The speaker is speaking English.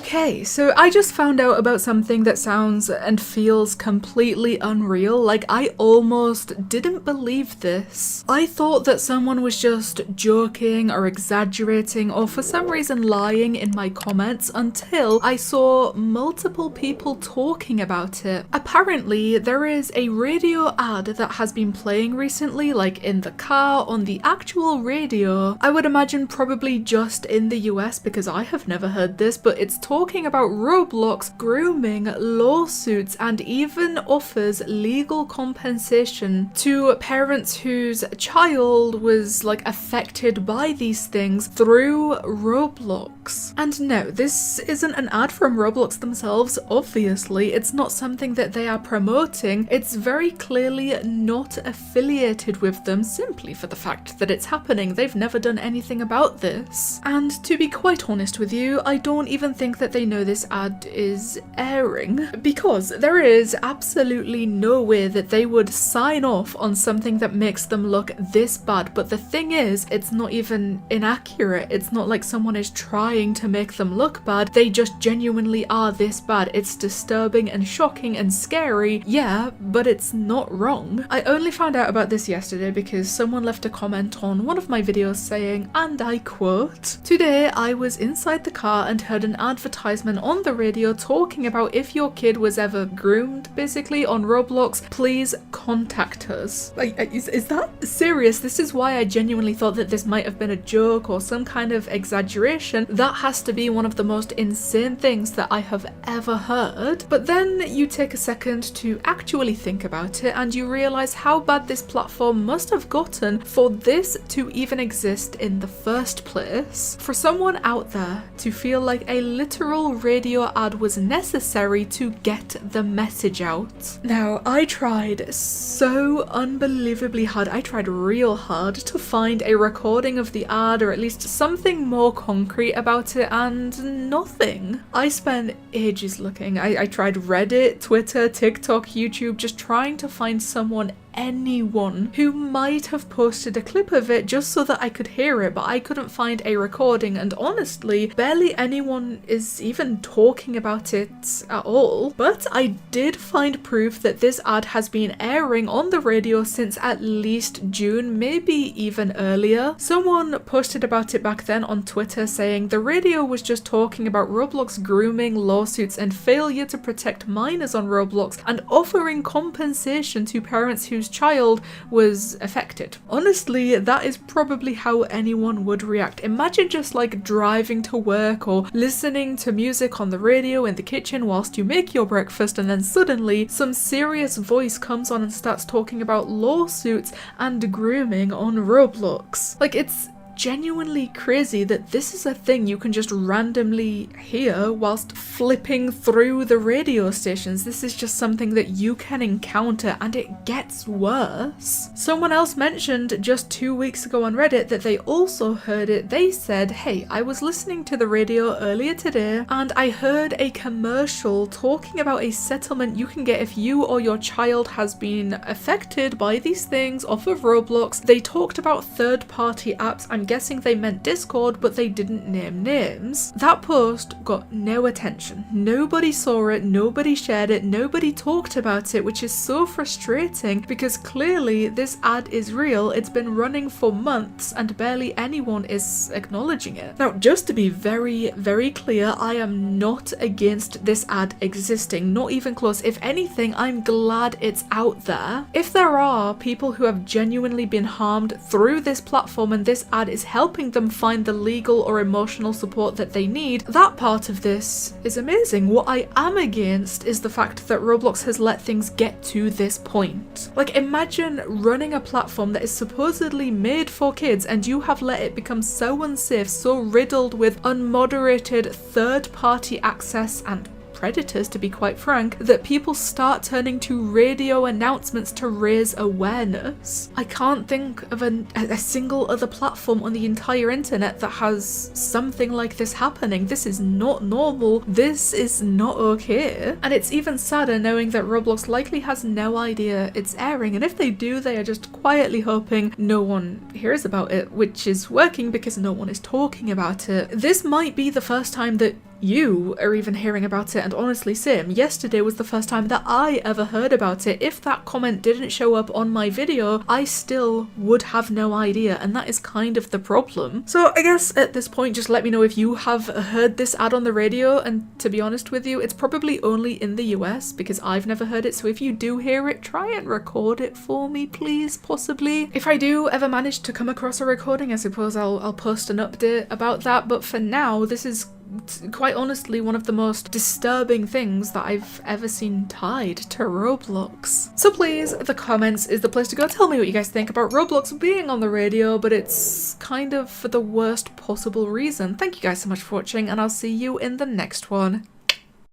Okay, so I just found out about something that sounds and feels completely unreal. Like, I almost didn't believe this. I thought that someone was just joking or exaggerating or for some reason lying in my comments until I saw multiple people talking about it. Apparently, there is a radio ad that has been playing recently, like in the car, on the actual radio. I would imagine probably just in the US because I have never heard this, but it's talking about Roblox grooming, lawsuits, and even offers legal compensation to parents whose child was like affected by these things through Roblox. And no, this isn't an ad from Roblox themselves, obviously. It's not something that they are promoting. It's very clearly not affiliated with them simply for the fact that it's happening. They've never done anything about this. And to be quite honest with you, I don't even think that they know this ad is airing, because there is absolutely no way that they would sign off on something that makes them look this bad. But the thing is, it's not even inaccurate. It's not like someone is trying to make them look bad. They just genuinely are this bad. It's disturbing and shocking and scary, yeah, but it's not wrong. I only found out about this yesterday because someone left a comment on one of my videos saying, and I quote, "Today I was inside the car and heard an advertisement on the radio talking about if your kid was ever groomed, basically, on Roblox, please contact us." Like, is that serious? This is why I genuinely thought that this might have been a joke or some kind of exaggeration. That has to be one of the most insane things that I have ever heard. But then you take a second to actually think about it and you realize how bad this platform must have gotten for this to even exist in the first place. For someone out there to feel like a literal radio ad was necessary to get the message out. Now, I tried so unbelievably hard, I tried real hard to find a recording of the ad or at least something more concrete about it, and nothing. I spent ages looking. I tried Reddit, Twitter, TikTok, YouTube, just trying to find anyone who might have posted a clip of it just so that I could hear it, but I couldn't find a recording, and honestly, barely anyone is even talking about it at all. But I did find proof that this ad has been airing on the radio since at least June, maybe even earlier. Someone posted about it back then on Twitter saying the radio was just talking about Roblox grooming, lawsuits, and failure to protect minors on Roblox, and offering compensation to parents whose child was affected. Honestly, that is probably how anyone would react. Imagine just like driving to work or listening to music on the radio in the kitchen whilst you make your breakfast, and then suddenly some serious voice comes on and starts talking about lawsuits and grooming on Roblox. Like, it's genuinely crazy that this is a thing you can just randomly hear whilst flipping through the radio stations. This is just something that you can encounter, and it gets worse. Someone else mentioned just 2 weeks ago on Reddit that they also heard it. They said, "Hey, I was listening to the radio earlier today and I heard a commercial talking about a settlement you can get if you or your child has been affected by these things off of Roblox." They talked about third-party apps. I'm guessing they meant Discord, but they didn't name names. That post got no attention. Nobody saw it, nobody shared it, nobody talked about it, which is so frustrating because clearly this ad is real. It's been running for months and barely anyone is acknowledging it. Now, just to be very, very clear, I am not against this ad existing, not even close. If anything, I'm glad it's out there. If there are people who have genuinely been harmed through this platform and this ad is helping them find the legal or emotional support that they need, that part of this is amazing. What I am against is the fact that Roblox has let things get to this point. Like, imagine running a platform that is supposedly made for kids and you have let it become so unsafe, so riddled with unmoderated third-party access and predators, to be quite frank, that people start turning to radio announcements to raise awareness. I can't think of a single other platform on the entire internet that has something like this happening. This is not normal. This is not okay. And it's even sadder knowing that Roblox likely has no idea it's airing, and if they do, they are just quietly hoping no one hears about it, which is working because no one is talking about it. This might be the first time that you are even hearing about it, and honestly, same. Yesterday was the first time that I ever heard about it. If that comment didn't show up on my video, I still would have no idea, and that is kind of the problem. So I guess at this point, just let me know if you have heard this ad on the radio, and to be honest with you, it's probably only in the US because I've never heard it, so if you do hear it, try and record it for me, please, possibly. If I do ever manage to come across a recording, I suppose I'll post an update about that, but for now, this is quite honestly one of the most disturbing things that I've ever seen tied to Roblox. So please, the comments is the place to go. Tell me what you guys think about Roblox being on the radio, but it's kind of for the worst possible reason. Thank you guys so much for watching, and I'll see you in the next one.